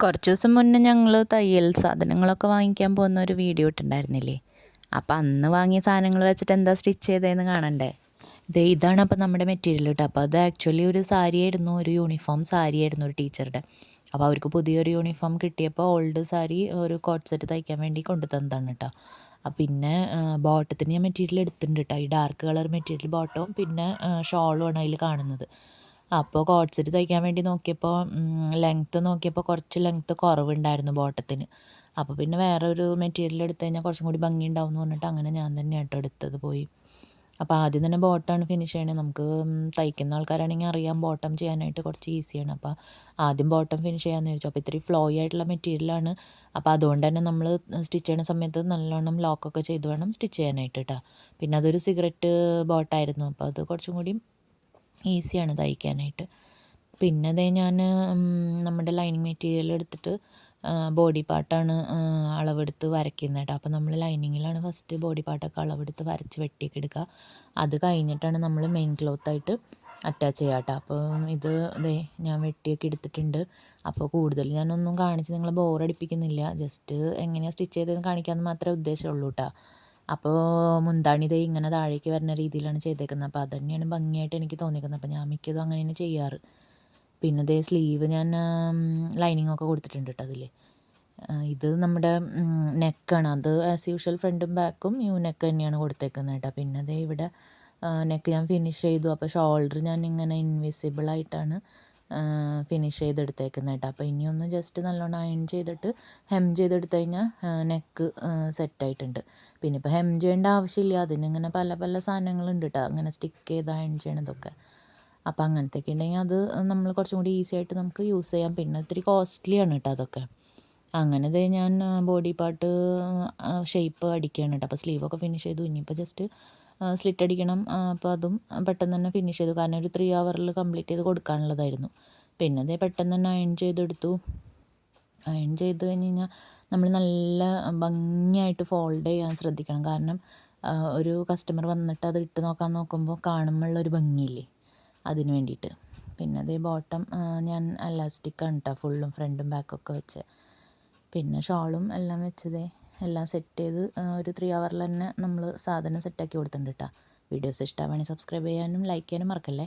കുറച്ച് ദിവസം മുന്നേ ഞങ്ങൾ തയ്യൽ സാധനങ്ങളൊക്കെ വാങ്ങിക്കാൻ പോകുന്ന ഒരു വീഡിയോ ഇട്ടുണ്ടായിരുന്നില്ലേ. അപ്പോൾ അന്ന് വാങ്ങിയ സാധനങ്ങൾ വെച്ചിട്ട് എന്താ സ്റ്റിച്ച് ചെയ്തതെന്ന് കാണണ്ടേ. ഇതാണ് അപ്പോൾ നമ്മുടെ മെറ്റീരിയൽ കേട്ടോ. അപ്പോൾ അത് ആക്ച്വലി ഒരു സാരിയായിരുന്നു, ഒരു യൂണിഫോം സാരിയായിരുന്നു ഒരു ടീച്ചറുടെ. അപ്പോൾ അവർക്ക് പുതിയൊരു യൂണിഫോം കിട്ടിയപ്പോൾ ഓൾഡ് സാരി ഒരു കോട്ട് സെറ്റ് തയ്ക്കാൻ വേണ്ടി കൊണ്ടു തന്നതാണ് കേട്ടോ. പിന്നെ ബോട്ടത്തിന് ഞാൻ മെറ്റീരിയൽ എടുത്തിട്ടുണ്ട് കേട്ടോ. ഈ ഡാർക്ക് കളർ മെറ്റീരിയൽ ബോട്ടവും പിന്നെ ഷോളുമാണ് അതിൽ കാണുന്നത്. അപ്പോൾ കോട്ട് സെറ്റ് തയ്ക്കാൻ വേണ്ടി നോക്കിയപ്പോൾ ലെങ്ത്ത് നോക്കിയപ്പോൾ കുറച്ച് ലെങ്ത്ത് കുറവുണ്ടായിരുന്നു ബോട്ടത്തിന്. അപ്പോൾ പിന്നെ വേറെ ഒരു മെറ്റീരിയൽ എടുത്തു കഴിഞ്ഞാൽ കുറച്ചും കൂടി ഭംഗി ഉണ്ടാവും എന്ന് പറഞ്ഞിട്ട് അങ്ങനെ ഞാൻ തന്നെ ആട്ടോ എടുത്തത് പോയി. അപ്പോൾ ആദ്യം തന്നെ ബോട്ടമാണ് ഫിനിഷ് ചെയ്യണത്. നമുക്ക് തയ്ക്കുന്ന ആൾക്കാരാണെങ്കിൽ അറിയാം ബോട്ടം ചെയ്യാനായിട്ട് കുറച്ച് ഈസിയാണ്. അപ്പോൾ ആദ്യം ബോട്ടം ഫിനിഷ് ചെയ്യാമെന്ന് വിചാരിച്ചു. അപ്പോൾ ഇത്തിരി ഫ്ലോയി ആയിട്ടുള്ള മെറ്റീരിയലാണ്. അപ്പോൾ അതുകൊണ്ട് തന്നെ നമ്മൾ സ്റ്റിച്ച് ചെയ്യുന്ന സമയത്ത് നല്ലോണം ലോക്കൊക്കെ ചെയ്ത് വേണം സ്റ്റിച്ച് ചെയ്യാനായിട്ട് കേട്ടോ. പിന്നെ അതൊരു സിഗരറ്റ് ബോട്ടായിരുന്നു. അപ്പോൾ അത് കുറച്ചും കൂടി ഈസിയാണ് തയ്ക്കാനായിട്ട്. പിന്നെ അതേ ഞാൻ നമ്മുടെ ലൈനിങ് മെറ്റീരിയൽ എടുത്തിട്ട് ബോഡി പാർട്ടാണ് അളവെടുത്ത് വരയ്ക്കുന്നത് കേട്ടോ. അപ്പോൾ നമ്മൾ ലൈനിങ്ങിലാണ് ഫസ്റ്റ് ബോഡി പാർട്ടൊക്കെ അളവെടുത്ത് വരച്ച് വെട്ടിയൊക്കെ എടുക്കുക. അത് കഴിഞ്ഞിട്ടാണ് നമ്മൾ മെയിൻ ക്ലോത്തായിട്ട് അറ്റാച്ച് ചെയ്യുക കേട്ടോ. അപ്പോൾ ഇത് ദേ ഞാൻ വെട്ടിയൊക്കെ എടുത്തിട്ടുണ്ട്. അപ്പോൾ കൂടുതൽ ഞാനൊന്നും കാണിച്ച് നിങ്ങളെ ബോറടിപ്പിക്കുന്നില്ല. ജസ്റ്റ് എങ്ങനെയാണ് സ്റ്റിച്ച് ചെയ്തതെന്ന് കാണിക്കാമെന്ന് മാത്രമേ ഉദ്ദേശമുള്ളൂ കേട്ടോ. അപ്പോൾ മുന്താണി ദേ ഇങ്ങനെ താഴേക്ക് വരുന്ന രീതിയിലാണ് ചെയ്തേക്കുന്നത്. അപ്പോൾ അത് തന്നെയാണ് ഭംഗിയായിട്ട് എനിക്ക് തോന്നിയിരിക്കുന്നത്. അപ്പോൾ ഞാൻ മിക്കതും അങ്ങനെ തന്നെ ചെയ്യാറ്. പിന്നെ ദേ സ്ലീവ് ഞാൻ ലൈനിങ് ഒക്കെ കൊടുത്തിട്ടുണ്ട് കേട്ടോ അതിൽ. ഇത് നമ്മുടെ നെക്കാണ്. അത് ആസ് യൂഷ്വൽ ഫ്രണ്ടും ബാക്കും യു നെക്ക് തന്നെയാണ് കൊടുത്തേക്കുന്നത് കേട്ടോ. പിന്നെ ദേ ഇവിടെ നെക്ക് ഞാൻ ഫിനിഷ് ചെയ്തു. അപ്പോൾ ഷോൾഡർ ഞാൻ ഇങ്ങനെ ഇൻവിസിബിളായിട്ടാണ് ഫിനിഷ് ചെയ്തെടുത്തേക്കുന്നത് കേട്ടോ. അപ്പോൾ ഇനിയൊന്ന് ജസ്റ്റ് നല്ലോണം അയൺ ചെയ്തിട്ട് ഹെം ചെയ്തെടുത്ത് കഴിഞ്ഞാൽ നെക്ക് സെറ്റായിട്ടുണ്ട്. പിന്നെ ഇപ്പോൾ ഹെം ചെയ്യേണ്ട ആവശ്യമില്ല. അതിനിങ്ങനെ പല പല സാധനങ്ങളുണ്ട് കേട്ടോ, അങ്ങനെ സ്റ്റിക്ക് ചെയ്ത് അയൺ ചെയ്യണതൊക്കെ. അപ്പോൾ അങ്ങനത്തെയൊക്കെ ഉണ്ടെങ്കിൽ അത് നമ്മൾ കുറച്ചും കൂടി ഈസി ആയിട്ട് നമുക്ക് യൂസ് ചെയ്യാം. പിന്നെ ഇത്തിരി കോസ്റ്റ്ലിയാണ് കേട്ടോ അതൊക്കെ. അങ്ങനെ ദേ ഞാൻ ബോഡി പാർട്ട് ഷേപ്പ് അടിക്കുകയാണ് കേട്ടോ. അപ്പോൾ സ്ലീവൊക്കെ ഫിനിഷ് ചെയ്തു. ഇനിയിപ്പോൾ ജസ്റ്റ് സ്ലിറ്റ് അടിക്കണം. അപ്പോൾ അതും പെട്ടെന്ന് തന്നെ ഫിനിഷ് ചെയ്തു. കാരണം ഒരു 3 ഹവറിൽ കംപ്ലീറ്റ് ചെയ്ത് കൊടുക്കാനുള്ളതായിരുന്നു. പിന്നെ അതേ പെട്ടെന്ന് തന്നെ അയൺ ചെയ്തെടുത്തു. അയൺ ചെയ്ത് കഴിഞ്ഞ് കഴിഞ്ഞാൽ നമ്മൾ നല്ല ഭംഗിയായിട്ട് ഫോൾഡ് ചെയ്യാൻ ശ്രദ്ധിക്കണം. കാരണം ഒരു കസ്റ്റമർ വന്നിട്ട് അത് ഇട്ട് നോക്കാൻ നോക്കുമ്പോൾ കാണുമ്പോഴുള്ളൊരു ഭംഗിയില്ലേ, അതിന് വേണ്ടിയിട്ട്. പിന്നെ അതേ ബോട്ടം ഞാൻ എലാസ്റ്റിക്കാണ് കേട്ടോ ഫുള്ളും ഫ്രണ്ടും ബാക്കൊക്കെ വെച്ച്. പിന്നെ ഷോളും എല്ലാം വെച്ചതേ എല്ലാം സെറ്റ് ചെയ്ത് ഒരു 3 ഹവറിൽ തന്നെ നമ്മൾ സാധനം സെറ്റാക്കി കൊടുത്തിട്ടുണ്ട് കേട്ടോ. വീഡിയോസ് ഇഷ്ടമാണെങ്കിൽ സബ്സ്ക്രൈബ് ചെയ്യാനും ലൈക്ക് ചെയ്യാനും മറക്കല്ലേ.